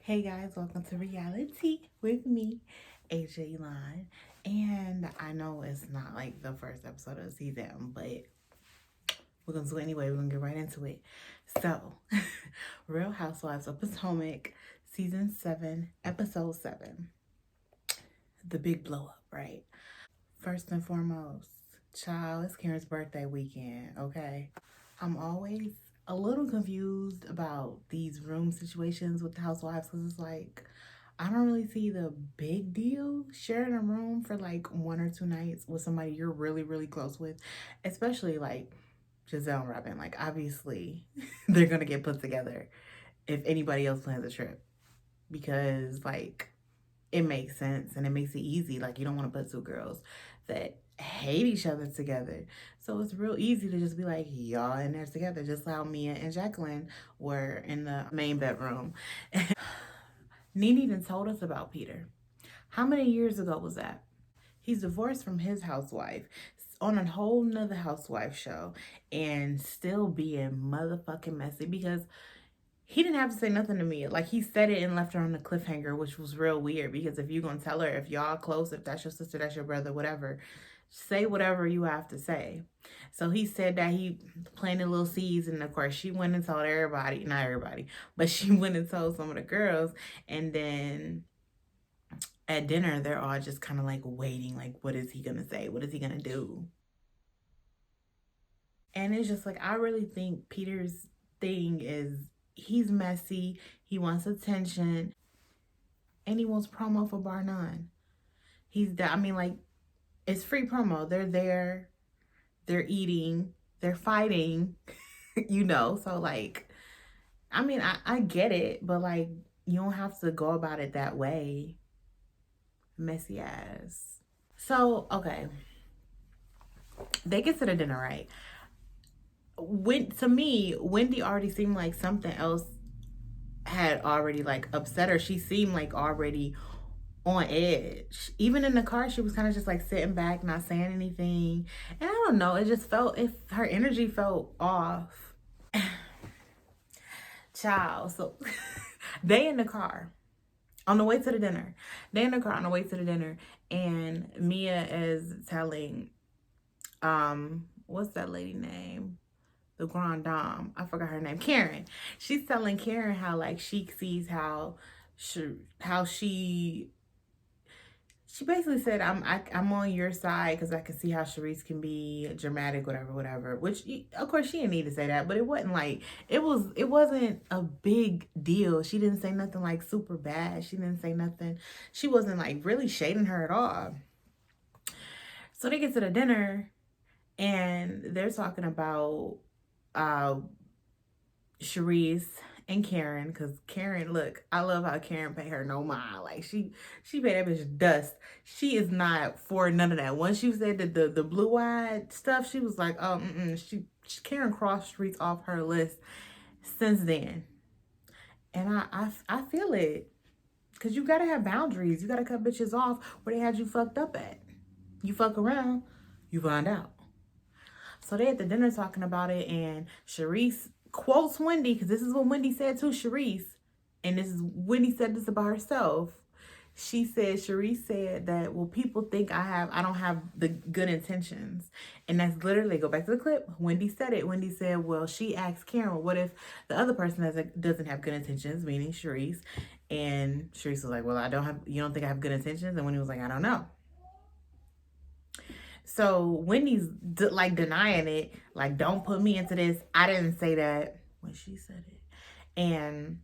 Hey guys, welcome to Reality with me, AJ Line. And I know it's not like the first episode of the season, but we're gonna do it anyway. We're gonna get right into it. So, Real Housewives of Potomac, season 7, episode 7. The big blow up, right? First and foremost, child, it's Karen's birthday weekend, okay? I'm always a little confused about these room situations with the housewives because it's like I don't really see the big deal sharing a room for like 1 or 2 nights with somebody you're really, really close with, especially like Giselle and Robin. Like, obviously, they're gonna get put together if anybody else plans a trip because, like, it makes sense and it makes it easy. Like, you don't want to put two girls that hate each other together. So it's real easy to just be like, y'all in there together, just how Mia and Jacqueline were in the main bedroom. Nene even told us about Peter. How many years ago was that? He's divorced from his housewife on a whole nother housewife show and still being motherfucking messy because he didn't have to say nothing to me. Like, he said it and left her on the cliffhanger, which was real weird because if you're gonna tell her, if y'all close, if that's your sister, that's your brother, whatever, say whatever you have to say. So he said that he planted little seeds, and of course she went and told everybody, not everybody, but she went and told some of the girls. And then at dinner they're all just kind of like waiting, like, what is he gonna say, what is he gonna do? And it's just like, I really think Peter's thing is he's messy, he wants attention, and he wants promo for bar none. I mean, like, it's free promo. They're there, they're eating, they're fighting, so like, I mean, I get it, but like, you don't have to go about it that way. Messy ass. So, okay. They get to the dinner, right? To me, Wendy already seemed like something else had already like upset her. She seemed like already on edge. Even in the car, she was kind of just like sitting back, not saying anything. And I don't know, it just felt, if her energy felt off. Child. So they in the car on the way to the dinner. They in the car on the way to the dinner, and Mia is telling what's that lady name? The grand dame. I forgot her name. Karen. She's telling Karen how like she sees how she basically said, I'm on your side because I can see how Sharice can be dramatic, whatever. Which, of course, she didn't need to say that, but it wasn't like it wasn't a big deal. She didn't say nothing like super bad. She didn't say nothing. She wasn't like really shading her at all. So they get to the dinner and they're talking about Sharice and Karen, because Karen, look, I love how Karen pay her no mind. Like, she paid that bitch dust. She is not for none of that. Once you said that the blue-eyed stuff, she was like, oh, Karen crossed Sharice off her list since then. And I feel it, because you gotta have boundaries. You gotta cut bitches off where they had you fucked up at. You fuck around, you find out. So they at the dinner talking about it, and Sharice quotes Wendy, because this is what Wendy said to Sharice, and this is Wendy said this about herself. Sharice said that, well, people think I don't have the good intentions. And that's literally, go back to the clip, Wendy said it. Wendy said, well, she asked Karen, what if the other person doesn't have good intentions, meaning Sharice? And Sharice was like, well, you don't think I have good intentions? And Wendy was like, I don't know. So Wendy's like denying it, like, don't put me into this. I didn't say that when she said it. And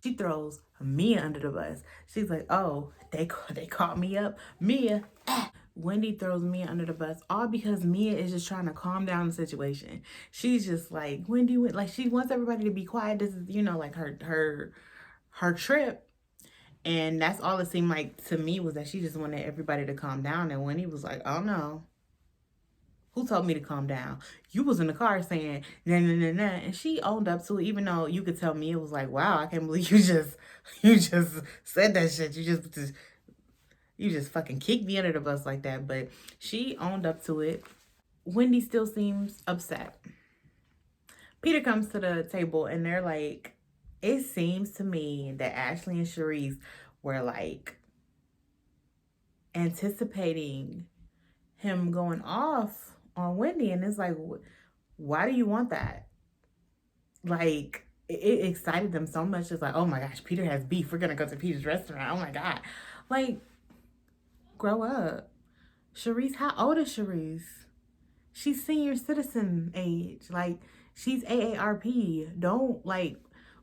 she throws Mia under the bus. She's like, oh, they caught me up. Mia, Wendy throws Mia under the bus, all because Mia is just trying to calm down the situation. She's just like, Wendy, like, she wants everybody to be quiet. This is, like her trip. And that's all it seemed like to me, was that she just wanted everybody to calm down. And Wendy was like, oh no. Who told me to calm down? You was in the car saying, nah, nah, nah, nah. And she owned up to it, even though you could tell me, it was like, wow, I can't believe you just said that shit. You just fucking kicked me under the bus like that. But she owned up to it. Wendy still seems upset. Peter comes to the table and they're like, it seems to me that Ashley and Sharice were like anticipating him going off on Wendy, and it's like, why do you want that? Like, it excited them so much. It's like, oh my gosh, Peter has beef. We're gonna go to Peter's restaurant. Oh my god, like, grow up. Sharice, how old is Sharice? She's senior citizen age. Like, she's AARP. Don't, like,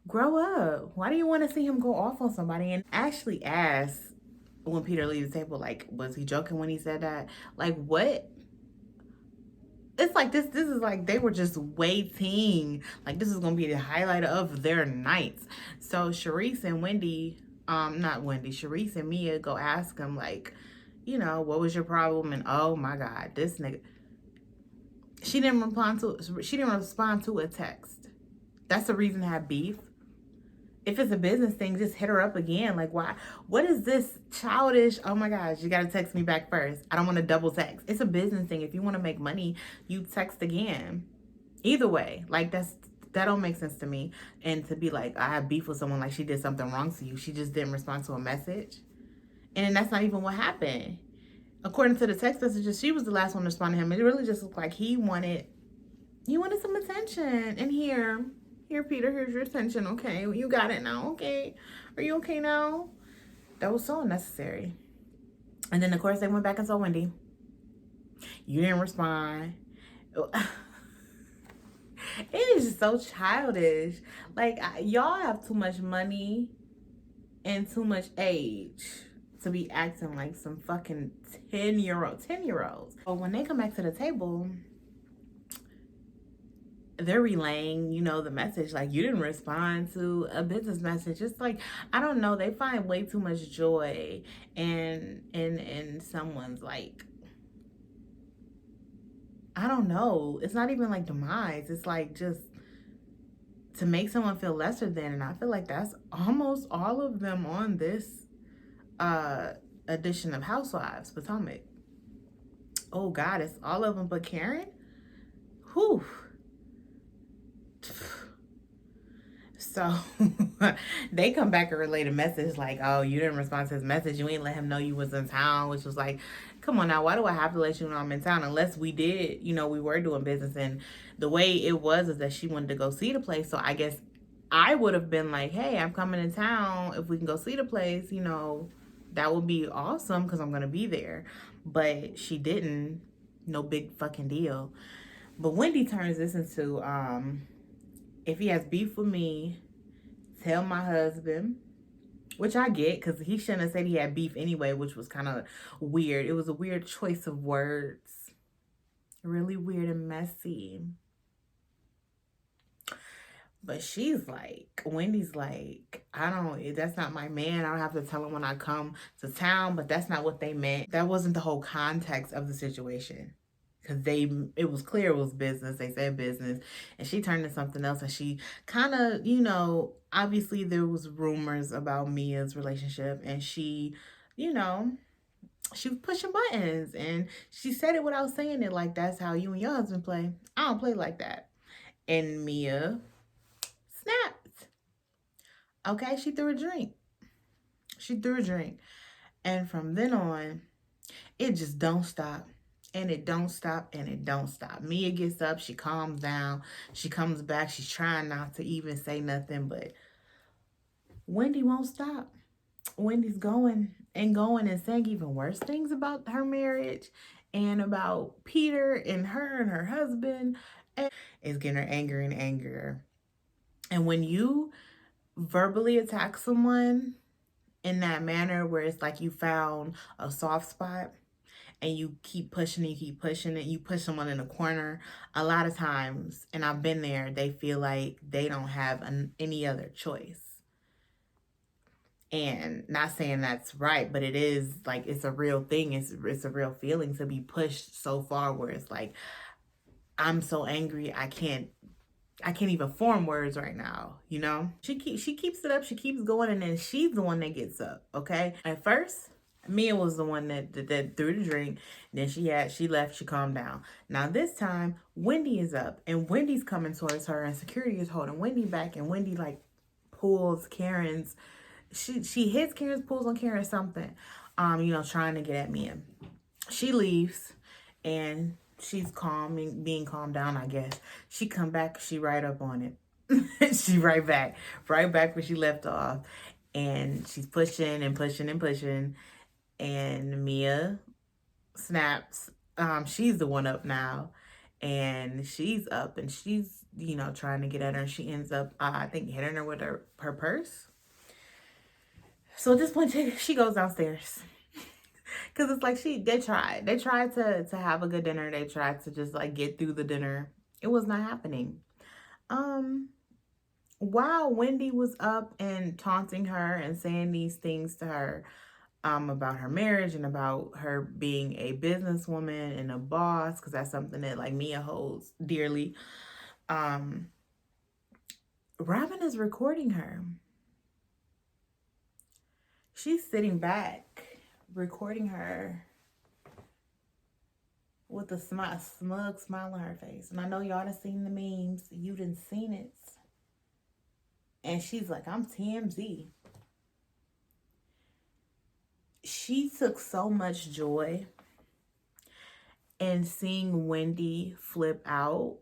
grow up. Why do you want to see him go off on somebody? And Ashley asked when Peter leaves the table, like, was he joking when he said that? Like, what? It's like this is like they were just waiting. Like, this is gonna be the highlight of their nights. So Sharice and Wendy, not Wendy, Sharice and Mia go ask him, like, you know, what was your problem? And oh my god, this nigga, she didn't respond to a text. That's the reason to have beef. If it's a business thing, just hit her up again. Like, why? What is this childish? Oh my gosh, you gotta text me back first. I don't want to double text. It's a business thing. If you want to make money, you text again. Either way, like, that don't make sense to me. And to be like, I have beef with someone, like she did something wrong to you. She just didn't respond to a message. And then that's not even what happened. According to the text messages, she was the last one to respond to him. It really just looked like he wanted some attention. And here, Peter, here's your attention. Okay, you got it now. Okay, are you okay now? That was so unnecessary. And then, of course, they went back and saw Wendy. You didn't respond. It is just so childish. Like, y'all have too much money and too much age to be acting like some fucking 10-year-olds. But when they come back to the table, they're relaying, you know, the message. Like, you didn't respond to a business message. It's like, I don't know, they find way too much joy in someone's, like, I don't know, it's not even like demise. It's like just to make someone feel lesser than. And I feel like that's almost all of them on this edition of Housewives Potomac. Oh god, it's all of them but Karen. Whew. So they come back and relay a message like, oh, you didn't respond to his message. You ain't let him know you was in town, which was like, come on now, why do I have to let you know I'm in town? Unless we did, you know, we were doing business. And the way it was is that she wanted to go see the place. So I guess I would have been like, hey, I'm coming in town. If we can go see the place, you know, that would be awesome because I'm going to be there. But she didn't. No big fucking deal. But Wendy turns this into, if he has beef with me, tell my husband, which I get because he shouldn't have said he had beef anyway, which was kind of weird. It was a weird choice of words. Really weird and messy. But she's like, Wendy's like, that's not my man. I don't have to tell him when I come to town, but that's not what they meant. That wasn't the whole context of the situation. Because it was clear it was business. They said business. And she turned to something else. And she kind of, you know, obviously there was rumors about Mia's relationship. And she, you know, she was pushing buttons. And she said it without saying it. Like, that's how you and your husband play. I don't play like that. And Mia snapped. Okay, she threw a drink. And from then on, it just don't stop. And it don't stop, and it don't stop. Mia gets up, she calms down, she comes back, she's trying not to even say nothing, but Wendy won't stop. Wendy's going and saying even worse things about her marriage and about Peter and her husband. And it's getting her angrier and angrier. And when you verbally attack someone in that manner where it's like you found a soft spot, and you keep pushing it, you push someone in a corner, a lot of times, and I've been there, they feel like they don't have any other choice. And not saying that's right, but it is, like, it's a real thing. It's a real feeling to be pushed so far where it's like, I'm so angry, I can't even form words right now, you know? She keeps it up, she keeps going, and then she's the one that gets up, okay? At first, Mia was the one that threw the drink. Then she left, she calmed down. Now this time, Wendy is up, and Wendy's coming towards her, and security is holding Wendy back, and Wendy, like, pulls Karen's, she hits Karen's, pulls on Karen or something, trying to get at Mia. She leaves and she's calming, being calmed down, I guess. She come back, she right up on it. She right back where she left off. And she's pushing and pushing and pushing. And Mia snaps. She's the one up now. And she's up and she's, trying to get at her. She ends up, I think, hitting her with her purse. So at this point, she goes downstairs. Because it's like they tried to have a good dinner. They tried to just like get through the dinner. It was not happening. Um, while Wendy was up and taunting her and saying these things to her, about her marriage and about her being a businesswoman and a boss, because that's something that like Mia holds dearly. Um, Robin is recording her. She's sitting back, recording her with a smug smile on her face. And I know y'all done seen the memes. You done seen it. And she's like, I'm TMZ. She took so much joy in seeing Wendy flip out.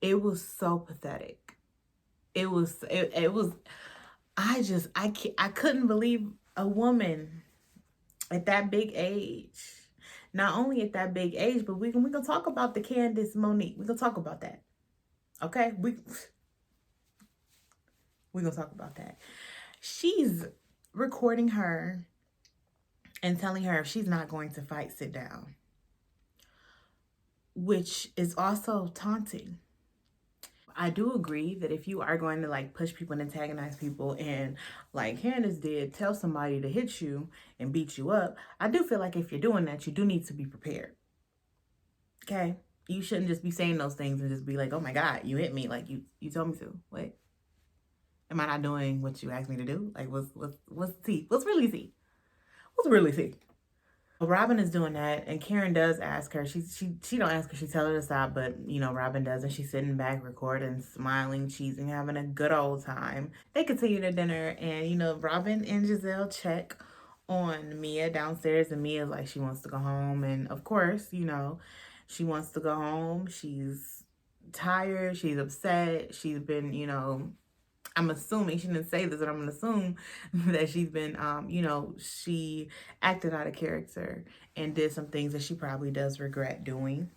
It was so pathetic. It was I couldn't believe a woman at that big age. Not only at that big age, but we gonna talk about the Candace Monique. We gonna talk about that. Okay? We gonna talk about that. She's recording her and telling her if she's not going to fight, sit down. Which is also taunting. I do agree that if you are going to like push people and antagonize people and like Candace did, tell somebody to hit you and beat you up, I do feel like if you're doing that, you do need to be prepared. Okay? You shouldn't just be saying those things and just be like, oh my God, you hit me. Like you told me to. Wait. Am I not doing what you asked me to do? Like what's tea? What's really tea? What's really tea? Robin is doing that, and Karen does ask her. She don't ask her. She tells her to stop, but Robin does, and she's sitting back, recording, smiling, cheesing, having a good old time. They continue their dinner, and Robin and Giselle check on Mia downstairs, and Mia's like she wants to go home, and of course, she wants to go home. She's tired. She's upset. She's been, I'm assuming, she didn't say this, but I'm going to assume that she's been, she acted out of character and did some things that she probably does regret doing.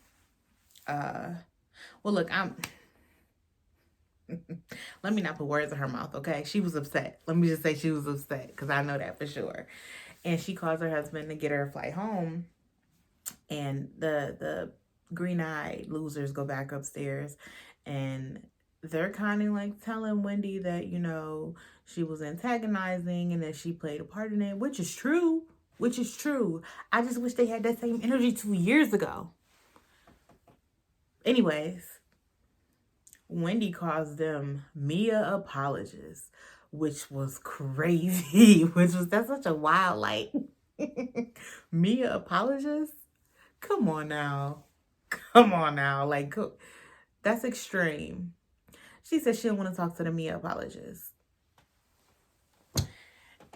Well, look, let me not put words in her mouth, okay? She was upset. Let me just say she was upset because I know that for sure. And she calls her husband to get her a flight home. And the green-eyed losers go back upstairs and they're kind of like telling Wendy that, she was antagonizing and that she played a part in it, which is true. I just wish they had that same energy 2 years ago. Anyways, Wendy calls them Mia apologists, which was crazy. That's such a wild, like, Mia apologists? Come on now. Like, that's extreme. She said she didn't want to talk to the Mia apologists.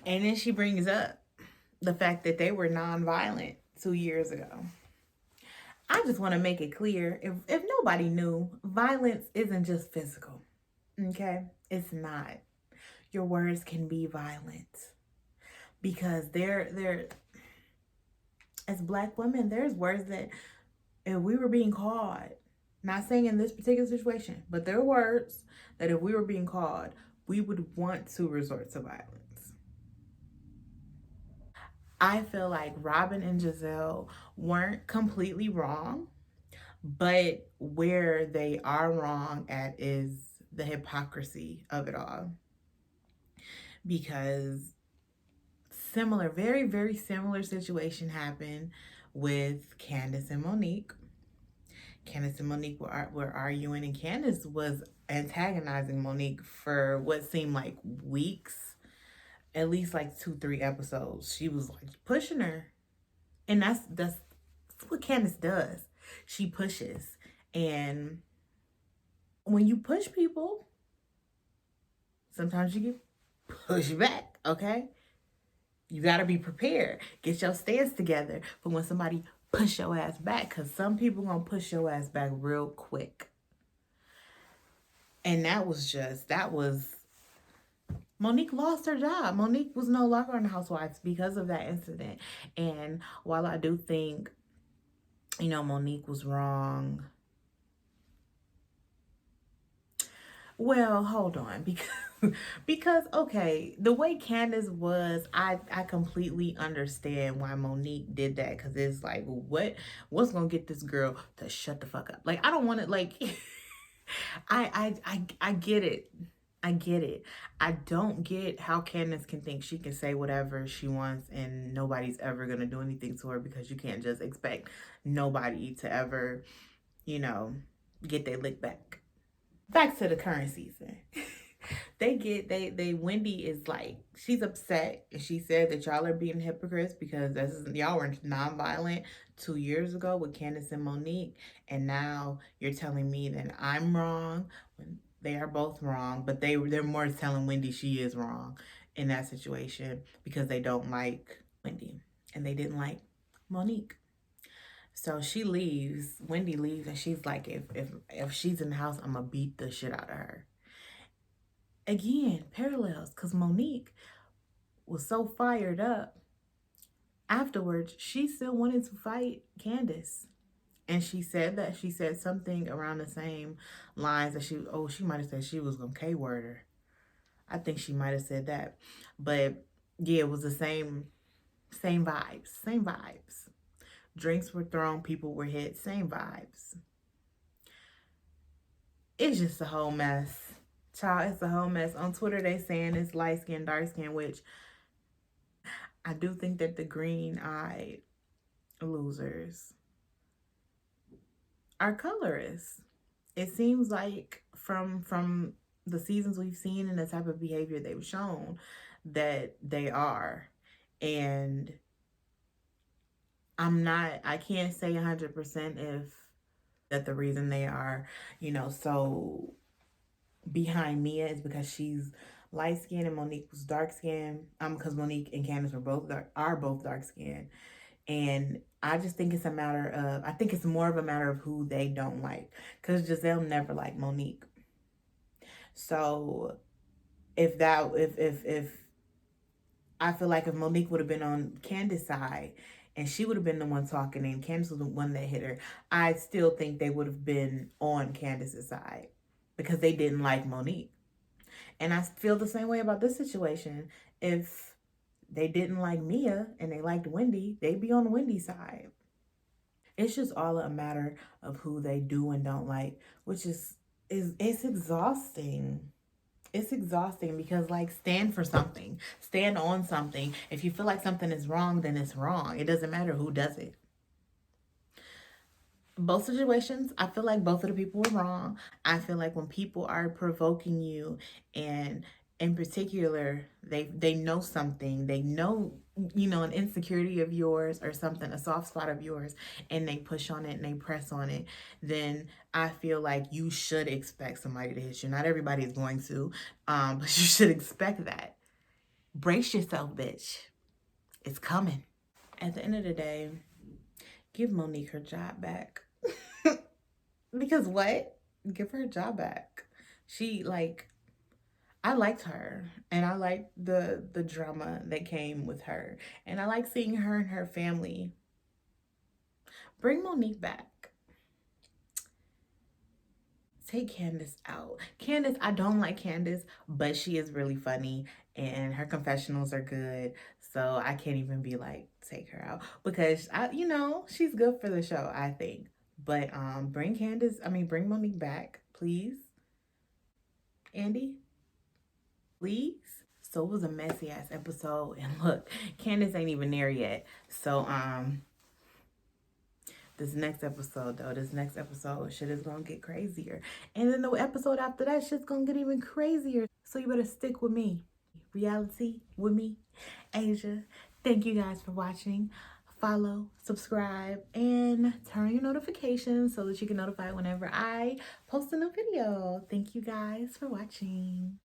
And then she brings up the fact that they were nonviolent 2 years ago. I just want to make it clear, if nobody knew, violence isn't just physical. Okay? It's not. Your words can be violent. Because they're as Black women, there's words that if we were being caught, not saying in this particular situation, but there are words that if we were being caught, we would want to resort to violence. I feel like Robin and Giselle weren't completely wrong, but where they are wrong at is the hypocrisy of it all. Because very, very similar situation happened with Candace and Monique. Candace and Monique were arguing, and Candace was antagonizing Monique for what seemed like weeks, at least like 2-3 episodes. She was like pushing her, and that's what Candace does. She pushes, and when you push people, Sometimes you get pushed back, okay? You got to be prepared. Get your stance together for when somebody push your ass back, because some people going to push your ass back real quick. And that was Monique lost her job. Monique was no longer on the Housewives because of that incident. And while I do think, Monique was wrong, well, hold on, because okay, the way Candace was, I completely understand why Monique did that, because it's like, what's gonna get this girl to shut the fuck up? Like, I don't want to, like, I get it. I get it. I don't get how Candace can think she can say whatever she wants and nobody's ever gonna do anything to her, because you can't just expect nobody to ever, get their lick back. Back to the current season. they Wendy is like, she's upset, and she said that y'all are being hypocrites because y'all were nonviolent 2 years ago with Candace and Monique, and now you're telling me that I'm wrong when they are both wrong, but they're more telling Wendy she is wrong in that situation because they don't like Wendy and they didn't like Monique. So she leaves, Wendy leaves, and she's like, if she's in the house, I'm gonna beat the shit out of her. Again, parallels, because Monique was so fired up. Afterwards, she still wanted to fight Candace. And she said something around the same lines that she might have said she was gonna K-word her. I think she might have said that. But yeah, it was the same vibes. Drinks were thrown, people were hit, same vibes. It's just a whole mess. Child, it's a whole mess. On Twitter, they saying it's light skin, dark skin, which I do think that the green-eyed losers are colorist. It seems like from the seasons we've seen and the type of behavior they've shown that they are. And I can't say 100% if that the reason they are, so behind Mia is because she's light skinned and Monique was dark skinned. Because Monique and Candace are both dark skinned. And I just think I think it's more of a matter of who they don't like. Because Giselle never liked Monique. So if I feel like if Monique would have been on Candace's side and she would have been the one talking and Candace was the one that hit her, I still think they would have been on Candace's side because they didn't like Monique. And I feel the same way about this situation. If they didn't like Mia and they liked Wendy, they'd be on Wendy's side. It's just all a matter of who they do and don't like, which is it's exhausting. It's exhausting because, like, stand for something. Stand on something. If you feel like something is wrong, then it's wrong. It doesn't matter who does it. Both situations, I feel like both of the people were wrong. I feel like when people are provoking you, and in particular, they know something, they know, an insecurity of yours or something, a soft spot of yours, and they push on it and they press on it, then I feel like you should expect somebody to hit you. Not everybody is going to, but you should expect that. Brace yourself, bitch. It's coming. At the end of the day, give Monique her job back. Because what? Give her a job back. I liked her, and I liked the drama that came with her, and I like seeing her and her family. Bring Monique back. Take Candace out. Candace, I don't like Candace, but she is really funny, and her confessionals are good. So I can't even be like, take her out, because she's good for the show, I think. But bring Monique back, please. Andy, please. So it was a messy ass episode, and look, Candace ain't even there yet. So this next episode, shit is gonna get crazier, and then the episode after that, shit's gonna get even crazier. So you better stick with me. Reality with me, Asia. Thank you guys for watching. Follow, subscribe, and turn on your notifications so that you get notified whenever I post a new video. Thank you guys for watching.